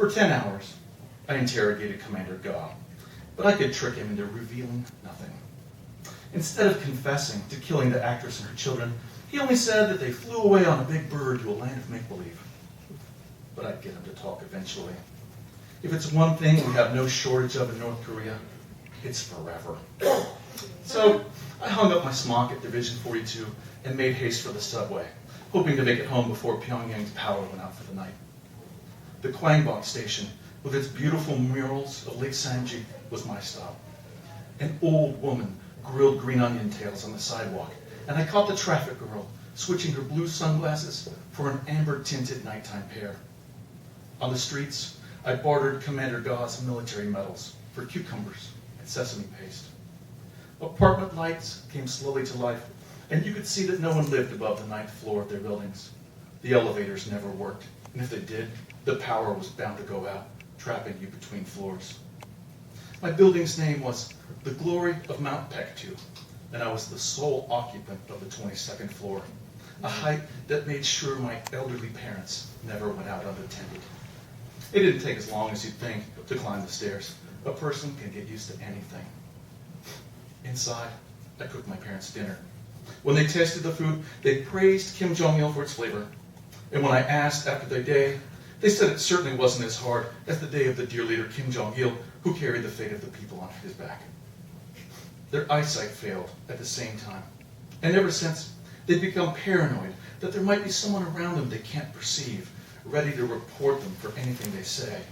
For 10 hours, I interrogated Commander Gaw, but I could trick him into revealing nothing. Instead of confessing to killing the actress and her children, he only said that they flew away on a big bird to a land of make-believe. But I'd get him to talk eventually. If it's one thing we have no shortage of in North Korea, it's forever. So I hung up my smock at Division 42 and made haste for the subway, hoping to make it home before Pyongyang's power went out for the night. The Kwangbok station, with its beautiful murals of Lake Samji, was my stop. An old woman grilled green onion tails on the sidewalk, and I caught the traffic girl switching her blue sunglasses for an amber-tinted nighttime pair. On the streets, I bartered Commander Gaw's military medals for cucumbers and sesame paste. Apartment lights came slowly to life, and you could see that no one lived above the 9th floor of their buildings. The elevators never worked, and if they did, the power was bound to go out, trapping you between floors. My building's name was the Glory of Mount Pektu, and I was the sole occupant of the 22nd floor, a height that made sure my elderly parents never went out unattended. It didn't take as long as you'd think to climb the stairs. A person can get used to anything. Inside, I cooked my parents' dinner. When they tasted the food, they praised Kim Jong-il for its flavor. And when I asked after their day, they said it certainly wasn't as hard as the day of the dear leader Kim Jong-il, who carried the fate of the people on his back. Their eyesight failed at the same time. And ever since, they've become paranoid that there might be someone around them they can't perceive, ready to report them for anything they say.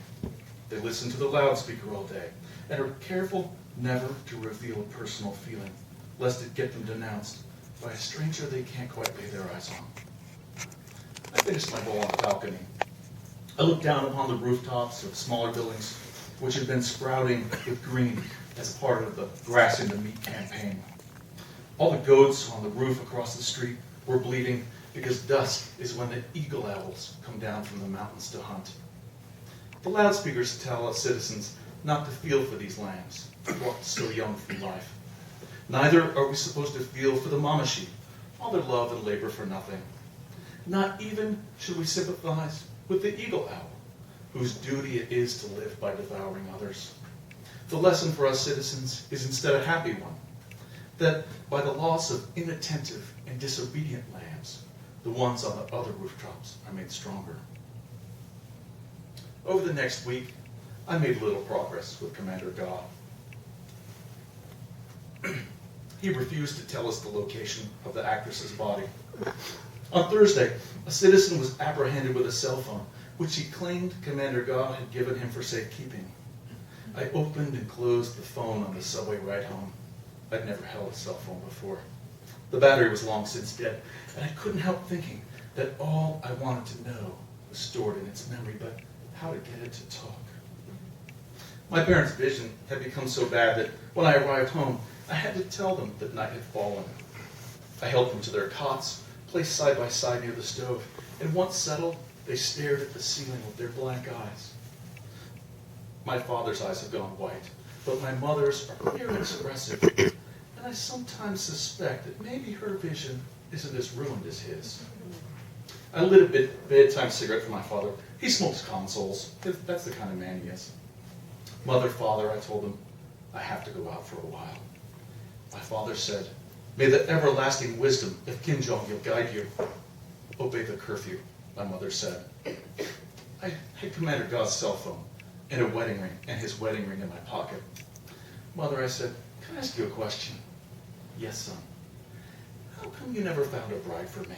They listen to the loudspeaker all day and are careful never to reveal a personal feeling, lest it get them denounced by a stranger they can't quite lay their eyes on. I finished my bowl on the balcony. I looked down upon the rooftops of smaller buildings, which had been sprouting with green as part of the Grass in the Meat campaign. All the goats on the roof across the street were bleating because dusk is when the eagle owls come down from the mountains to hunt. The loudspeakers tell us citizens not to feel for these lambs, brought so young through life. Neither are we supposed to feel for the mama sheep, all their love and labor for nothing. Not even should we sympathize with the eagle owl, whose duty it is to live by devouring others. The lesson for us citizens is instead a happy one, that by the loss of inattentive and disobedient lambs, the ones on the other rooftops are made stronger. Over the next week, I made little progress with Commander Gaw. He refused to tell us the location of the actress's body. On Thursday, a citizen was apprehended with a cell phone, which he claimed Commander Gaw had given him for safekeeping. I opened and closed the phone on the subway ride home. I'd never held a cell phone before. The battery was long since dead, and I couldn't help thinking that all I wanted to know was stored in its memory, but how to get it to talk. My parents' vision had become so bad that when I arrived home, I had to tell them that night had fallen. I helped them to their cots, placed side by side near the stove, and once settled, they stared at the ceiling with their blank eyes. My father's eyes have gone white, but my mother's are very expressive, and I sometimes suspect that maybe her vision isn't as ruined as his. I lit a bedtime cigarette for my father. He smokes consoles. That's the kind of man he is. Mother, father, I told them, I have to go out for a while. My father said, may the everlasting wisdom of Kim Jong-il guide you. Obey the curfew, my mother said. I had Commander Gaw's cell phone and a wedding ring, and his wedding ring in my pocket. Mother, I said, can I ask you a question? Yes, son. How come you never found a bride for me?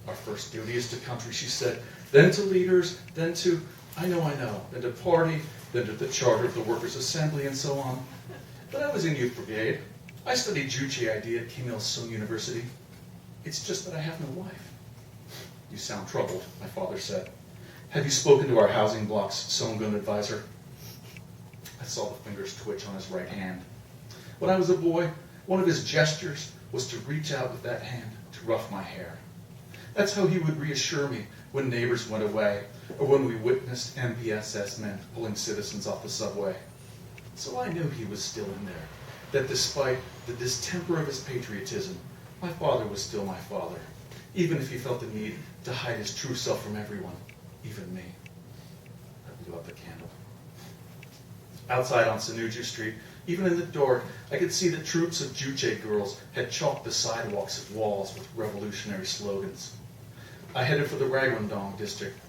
Our first duty is to country, she said, then to leaders, then to, I know, then to party, then to the charter of the Workers' Assembly, and so on. But I was in youth brigade. I studied Juche ID at Kim Il-sung University. It's just that I have no wife. You sound troubled, my father said. Have you spoken to our housing block's Songun advisor? I saw the fingers twitch on his right hand. When I was a boy, one of his gestures was to reach out with that hand to rough my hair. That's how he would reassure me when neighbors went away, or when we witnessed MPSS men pulling citizens off the subway. So I knew he was still in there, that despite the distemper of his patriotism, my father was still my father, even if he felt the need to hide his true self from everyone, even me. I blew out the candle. Outside on Sanuju Street, even in the dark, I could see that troops of Juche girls had chalked the sidewalks and walls with revolutionary slogans. I headed for the Ragwandong district,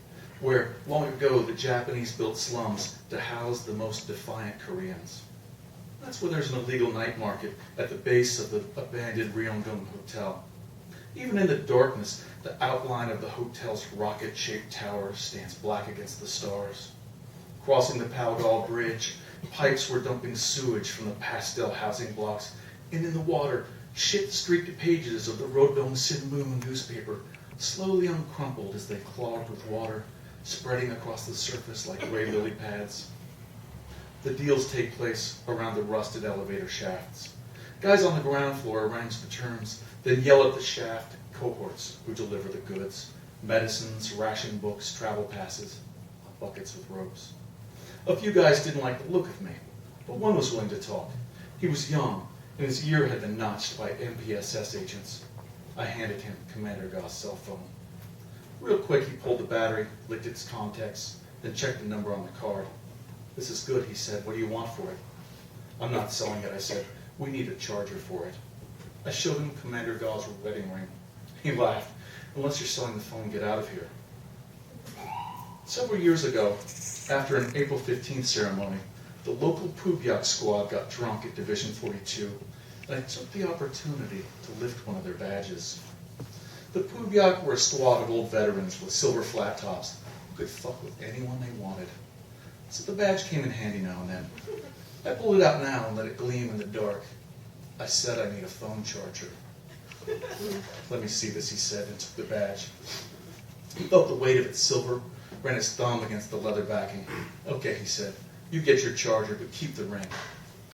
where long ago the Japanese built slums to house the most defiant Koreans. That's where there's an illegal night market at the base of the abandoned Ryonggung Hotel. Even in the darkness, the outline of the hotel's rocket-shaped tower stands black against the stars. Crossing the Palgal Bridge, pipes were dumping sewage from the pastel housing blocks, and in the water, shit-streaked pages of the Rodong Sinmu newspaper slowly uncrumpled as they clogged with water, spreading across the surface like gray lily pads. The deals take place around the rusted elevator shafts. Guys on the ground floor arrange the terms, then yell at the shaft cohorts who deliver the goods: medicines, ration books, travel passes, buckets with ropes. A few guys didn't like the look of me, but one was willing to talk. He was young, and his ear had been notched by MPSS agents. I handed him Commander Goss' cell phone. Real quick, he pulled the battery, licked its contacts, then checked the number on the card. "This is good," he said. "What do you want for it?" "I'm not selling it," I said. "We need a charger for it." I showed him Commander Goss' wedding ring. He laughed. "Unless you're selling the phone, get out of here." Several years ago, after an April 15th ceremony, the local Pubyak squad got drunk at Division 42, and I took the opportunity to lift one of their badges. The Pubyak were a squad of old veterans with silver flat tops who could fuck with anyone they wanted. So the badge came in handy now and then. I pulled it out now and let it gleam in the dark. I said I need a phone charger. "Let me see this," he said, and took the badge. He felt the weight of its silver, ran his thumb against the leather backing. "Okay," he said, "you get your charger, but keep the ring.